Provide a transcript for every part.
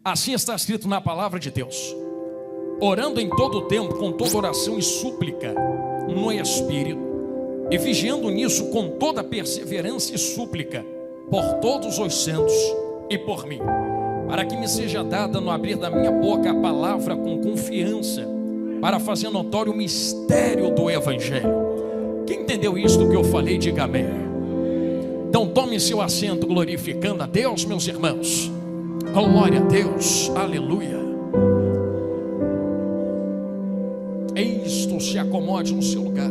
Assim está escrito na palavra de Deus: orando em todo o tempo, com toda oração e súplica no Espírito, e vigiando nisso com toda perseverança e súplica por todos os santos e por mim, para que me seja dada no abrir da minha boca a palavra com confiança, para fazer notório o mistério do Evangelho. Quem entendeu isto que eu falei, diga amém. Então tome seu assento, glorificando a Deus, meus irmãos. Glória a Deus, aleluia. Isto, se acomode no seu lugar.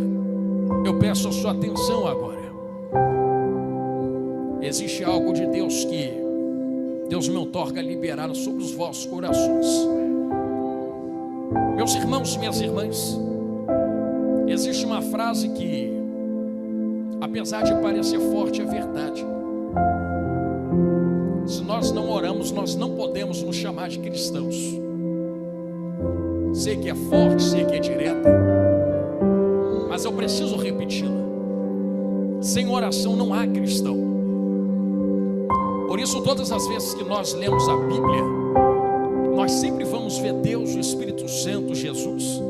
Eu peço a sua atenção agora. Existe algo de Deus que Deus me outorga liberar sobre os vossos corações. Meus irmãos e minhas irmãs, existe uma frase que, apesar de parecer forte, é verdade. Se nós não oramos, nós não podemos nos chamar de cristãos. Sei que é forte, sei que é direta, mas eu preciso repeti-la. Sem oração não há cristão. Por isso, todas as vezes que nós lemos a Bíblia, nós sempre vamos ver Deus, o Espírito Santo, Jesus,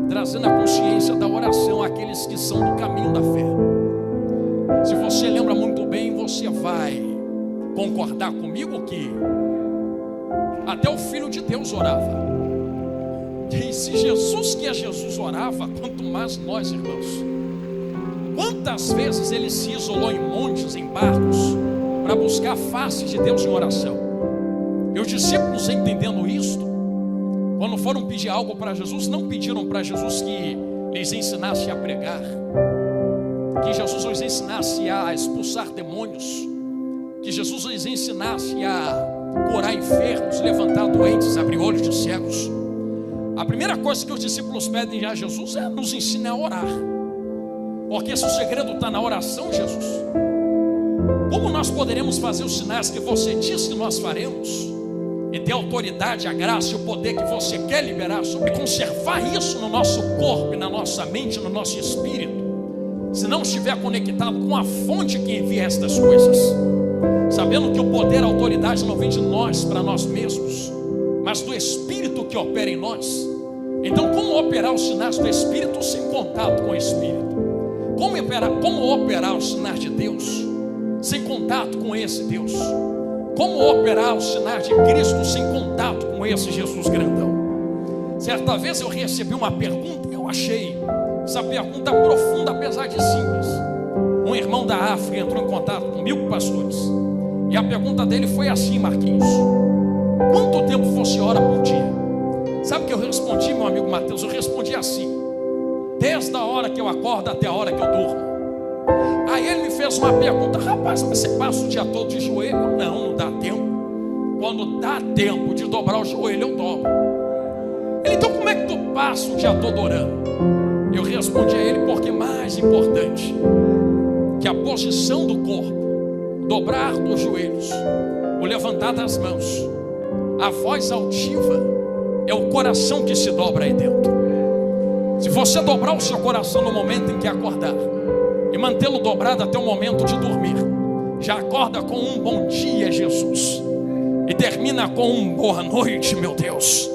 trazendo a consciência da oração àqueles que são do caminho da fé. Se você lembra muito bem, você vai concordar comigo que até o Filho de Deus orava. E se Jesus, que é Jesus, orava, quanto mais nós, irmãos. Quantas vezes ele se isolou em montes, em barcos, para buscar a face de Deus em oração? E os discípulos, entendendo isto, quando foram pedir algo para Jesus, não pediram para Jesus que lhes ensinasse a pregar, que Jesus lhes ensinasse a expulsar demônios, que Jesus lhes ensinasse a curar enfermos, levantar doentes, abrir olhos de cegos. A primeira coisa que os discípulos pedem a Jesus é: nos ensine a orar. Porque se o segredo está na oração, Jesus, como nós poderemos fazer os sinais que você diz que nós faremos, e ter a autoridade, a graça e o poder que você quer liberar sobre, conservar isso no nosso corpo, na nossa mente, no nosso espírito, se não estiver conectado com a fonte que envia estas coisas, sabendo que o poder, a autoridade não vem de nós para nós mesmos, mas do Espírito que opera em nós. Então, como operar os sinais do Espírito sem contato com o Espírito? Como operar os sinais de Deus sem contato com esse Deus? Como operar os sinais de Cristo sem contato com esse Jesus grandão? Certa vez eu recebi uma pergunta, eu achei essa pergunta profunda, apesar de simples. Um irmão da África entrou em contato comigo, pastores, e a pergunta dele foi assim: Marquinhos, quanto tempo você ora por dia? Sabe o que eu respondi, meu amigo Mateus? Eu respondi assim: desde a hora que eu acordo até a hora que eu durmo. Aí ele me fez uma pergunta: rapaz, você passa o dia todo de joelho? Não dá tempo. Quando dá tempo de dobrar o joelho, eu dobro. Ele: então como é que tu passa o dia todo orando? Eu respondi a ele: porque mais importante que a posição do corpo, dobrar dos joelhos, o levantar das mãos, a voz altiva, é o coração que se dobra aí dentro. Se você dobrar o seu coração no momento em que acordar e mantê-lo dobrado até o momento de dormir, já acorda com um bom dia, Jesus, e termina com um boa noite, meu Deus.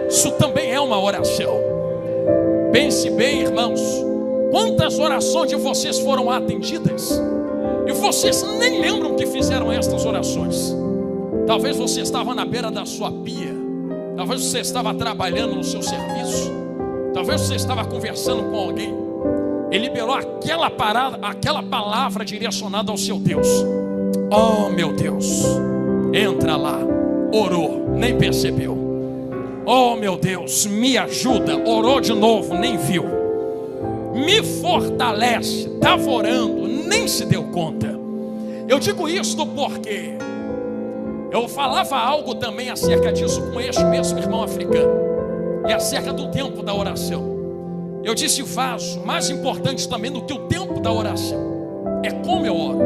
Isso também é uma oração. Pense bem, irmãos, quantas orações de vocês foram atendidas e vocês nem lembram que fizeram estas orações. Talvez você estava na beira da sua pia, talvez você estava trabalhando no seu serviço, talvez você estava conversando com alguém e liberou aquela palavra direcionada ao seu Deus. Oh, meu Deus, entra lá, orou, nem percebeu. Oh, meu Deus, me ajuda, orou de novo, nem viu. Me fortalece, estava orando, nem se deu conta. Eu digo isto porque eu falava algo também acerca disso com este mesmo irmão africano, e acerca do tempo da oração. Eu disse: vaso, mais importante também do que o tempo da oração é como eu oro.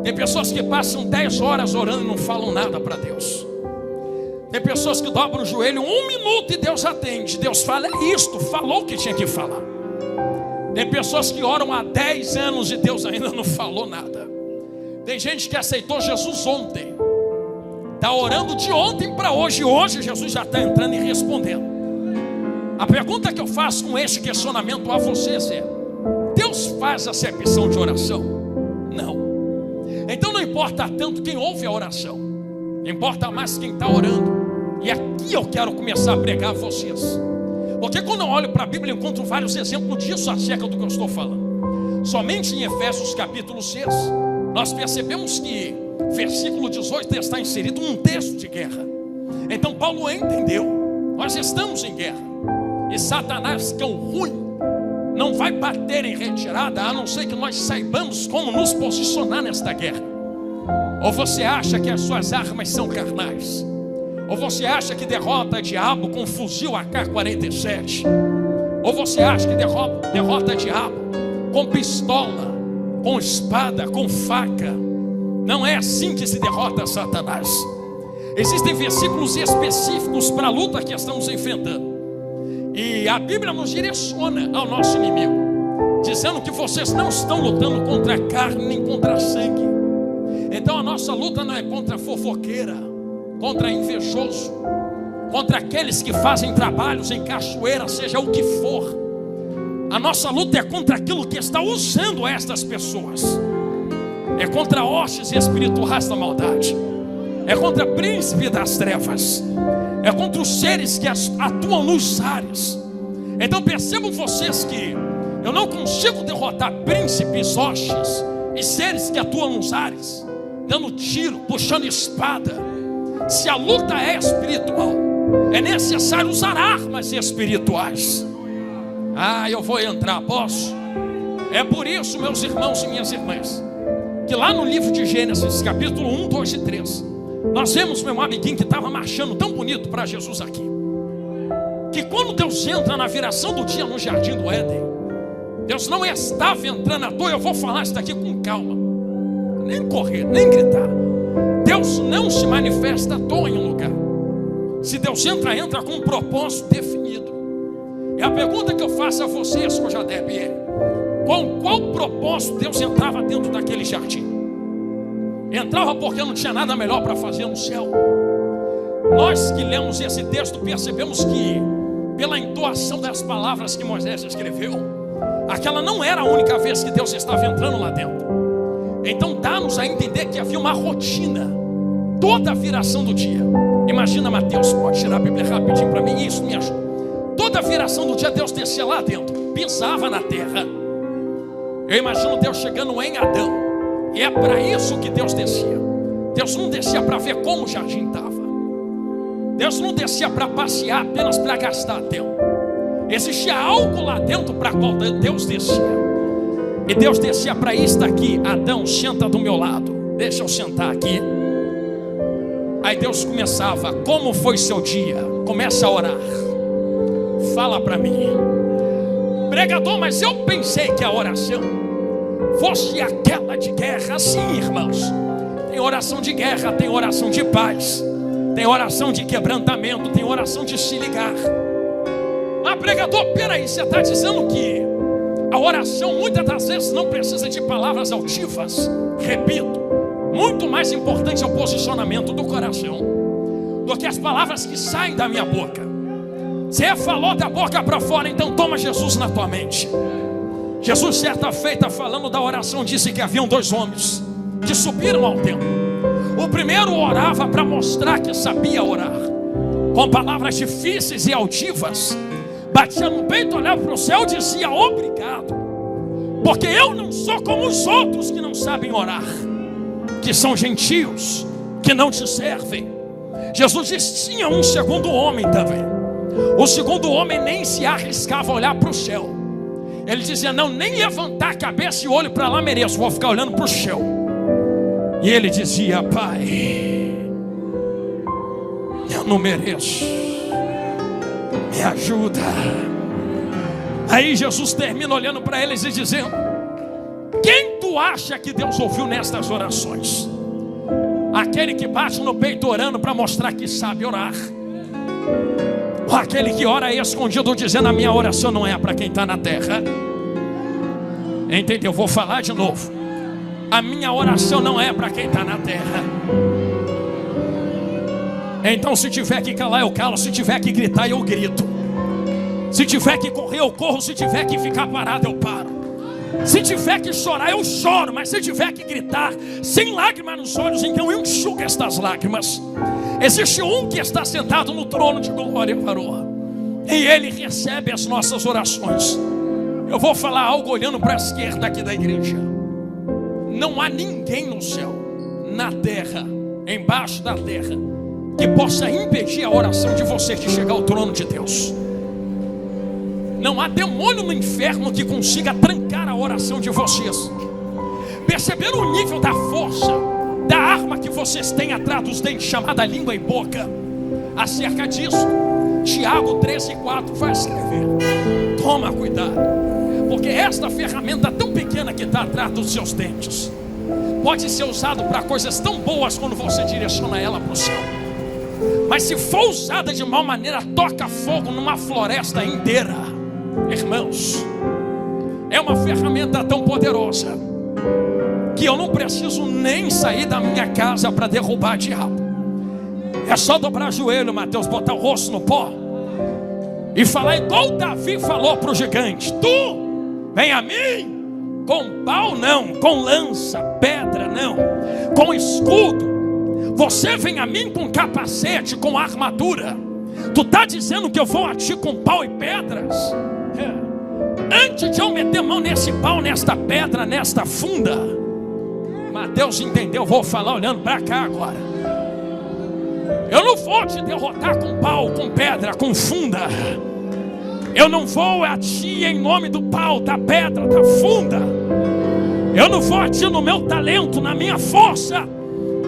Tem pessoas que passam 10 horas orando e não falam nada para Deus. Tem pessoas que dobram o joelho 1 minuto e Deus atende. Deus fala: é isto, falou o que tinha que falar. Tem pessoas que oram há 10 anos e Deus ainda não falou nada. Tem gente que aceitou Jesus ontem está orando de ontem para hoje. Hoje Jesus já está entrando e respondendo. A pergunta que eu faço com este questionamento a vocês é: Deus faz acepção de oração? Não. Então não importa tanto quem ouve a oração, importa mais quem está orando. E aqui eu quero começar a pregar a vocês, porque quando eu olho para a Bíblia eu encontro vários exemplos disso acerca do que eu estou falando. Somente em Efésios capítulo 6 nós percebemos que versículo 18 está inserido num texto de guerra. Então Paulo entendeu, nós estamos em guerra, e Satanás, que é o ruim, não vai bater em retirada, a não ser que nós saibamos como nos posicionar nesta guerra. Ou você acha que as suas armas são carnais? Ou você acha que derrota diabo com fuzil AK-47? Ou você acha que derrota diabo com pistola, com espada, com faca? Não é assim que se derrota Satanás. Existem versículos específicos para a luta que estamos enfrentando. E a Bíblia nos direciona ao nosso inimigo, dizendo que vocês não estão lutando contra a carne nem contra sangue. Então a nossa luta não é contra a fofoqueira, contra invejoso, contra aqueles que fazem trabalhos em cachoeira, seja o que for. A nossa luta é contra aquilo que está usando estas pessoas. É contra hostes espirituais da maldade. É contra príncipe das trevas. É contra os seres que atuam nos ares. Então percebam vocês que eu não consigo derrotar príncipes, hostes e seres que atuam nos ares, dando tiro, puxando espada. Se a luta é espiritual, é necessário usar armas espirituais. Eu vou entrar, posso? É por isso, meus irmãos e minhas irmãs, que lá no livro de Gênesis, capítulo 1, 2 e 3, nós vemos meu amiguinho que estava marchando tão bonito para Jesus aqui, que quando Deus entra na viração do dia no jardim do Éden, Deus não estava entrando à toa. Eu vou falar isso daqui com calma, nem correr, nem gritar. Deus não se manifesta à toa em um lugar. Se Deus entra, entra com um propósito definido. E a pergunta que eu faço a vocês, Cojadeb, é: com qual propósito Deus entrava dentro daquele jardim? Entrava porque não tinha nada melhor para fazer no céu. Nós que lemos esse texto percebemos que, pela entoação das palavras que Moisés escreveu, aquela não era a única vez que Deus estava entrando lá dentro. Então dá-nos a entender que havia uma rotina, toda a viração do dia. Imagina, Mateus, pode tirar a Bíblia rapidinho para mim, isso me ajuda. Toda a viração do dia Deus descia lá dentro, pisava na terra. Eu imagino Deus chegando em Adão. E é para isso que Deus descia. Deus não descia para ver como o jardim estava. Deus não descia para passear apenas para gastar tempo. Existia algo lá dentro para qual Deus descia. E Deus descia para isso aqui: Adão, senta do meu lado, deixa eu sentar aqui. Aí Deus começava: como foi seu dia? Começa a orar. Fala para mim, pregador, mas eu pensei que a oração fosse aquela de guerra. Sim, irmãos, tem oração de guerra, tem oração de paz, tem oração de quebrantamento, tem oração de se ligar. Pregador, peraí, você está dizendo que a oração muitas das vezes não precisa de palavras altivas? Repito, muito mais importante é o posicionamento do coração do que as palavras que saem da minha boca. Você falou da boca para fora, então toma Jesus na tua mente. Jesus, certa feita, falando da oração, disse que haviam 2 homens que subiram ao templo. O primeiro orava para mostrar que sabia orar, com palavras difíceis e altivas. Batia no peito, olhava para o céu e dizia: obrigado, porque eu não sou como os outros que não sabem orar, que são gentios, que não te servem. Jesus disse: tinha um segundo homem também. O segundo homem nem se arriscava a olhar para o céu. Ele dizia: não, nem levantar a cabeça e olho para lá mereço, vou ficar olhando para o céu. E ele dizia: Pai, eu não mereço, me ajuda. Aí Jesus termina olhando para eles e dizendo: quem tu acha que Deus ouviu nestas orações? Aquele que bate no peito orando para mostrar que sabe orar, ou aquele que ora escondido dizendo: a minha oração não é para quem está na terra? Entendeu? Vou falar de novo. A minha oração não é para quem está na terra. Então se tiver que calar eu calo, se tiver que gritar eu grito, se tiver que correr eu corro, se tiver que ficar parado eu paro, se tiver que chorar eu choro, mas se tiver que gritar sem lágrimas nos olhos, então eu enxugo estas lágrimas. Existe um que está sentado no trono de glória, varô, e ele recebe as nossas orações. Eu vou falar algo olhando para a esquerda aqui da igreja. Não há ninguém no céu, na terra, embaixo da terra, que possa impedir a oração de você de chegar ao trono de Deus. Não há demônio no inferno que consiga trancar a oração de vocês. Perceberam o nível da força da arma que vocês têm atrás dos dentes, chamada língua e boca? Acerca disso, Tiago 13:4 vai escrever: toma cuidado, porque esta ferramenta tão pequena que está atrás dos seus dentes pode ser usada para coisas tão boas quando você direciona ela para o céu, mas se for usada de mal maneira, toca fogo numa floresta inteira. Irmãos, é uma ferramenta tão poderosa que eu não preciso nem sair da minha casa para derrubar o diabo. É só dobrar o joelho, Mateus, botar o rosto no pó e falar igual Davi falou para o gigante: tu vem a mim com pau não, com lança, pedra não, com escudo. Você vem a mim com capacete, com armadura. Tu está dizendo que eu vou a ti com pau e pedras? Antes de eu meter mão nesse pau, nesta pedra, nesta funda, Mateus entendeu, vou falar olhando para cá agora. Eu não vou te derrotar com pau, com pedra, com funda. Eu não vou a ti em nome do pau, da pedra, da funda. Eu não vou a ti no meu talento, na minha força.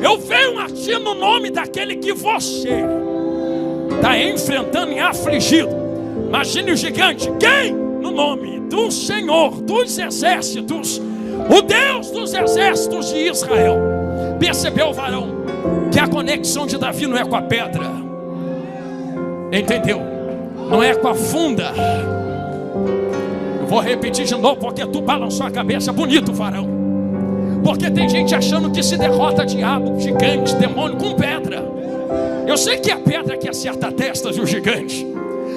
Eu venho a ti no nome daquele que você está enfrentando e afligido. Imagine o gigante: quem? No nome do Senhor dos exércitos, o Deus dos exércitos de Israel. Percebeu, varão, que a conexão de Davi não é com a pedra, entendeu? Não é com a funda. Eu vou repetir de novo, porque tu balançou a cabeça bonito, varão. Porque tem gente achando que se derrota diabo, gigante, demônio com pedra. Eu sei que é a pedra que acerta a testa do gigante.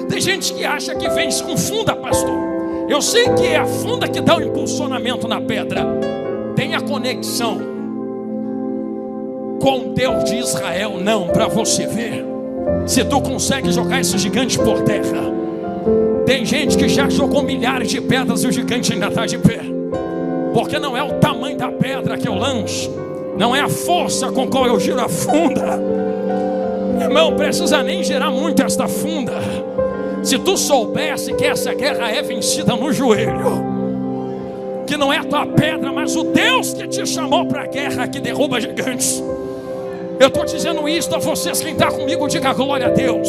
Tem gente que acha que vence com funda, pastor. Eu sei que é a funda que dá o impulsionamento na pedra. Tem a conexão com Deus de Israel, não, para você ver se tu consegue jogar esse gigante por terra. Tem gente que já jogou milhares de pedras e o gigante ainda está de pé. Porque não é o tamanho da pedra que eu lanço, não é a força com qual eu giro a funda. Irmão, precisa nem girar muito esta funda. Se tu soubesse que essa guerra é vencida no joelho, que não é a tua pedra, mas o Deus que te chamou para a guerra, que derruba gigantes. Eu estou dizendo isso a vocês, quem está comigo, diga glória a Deus.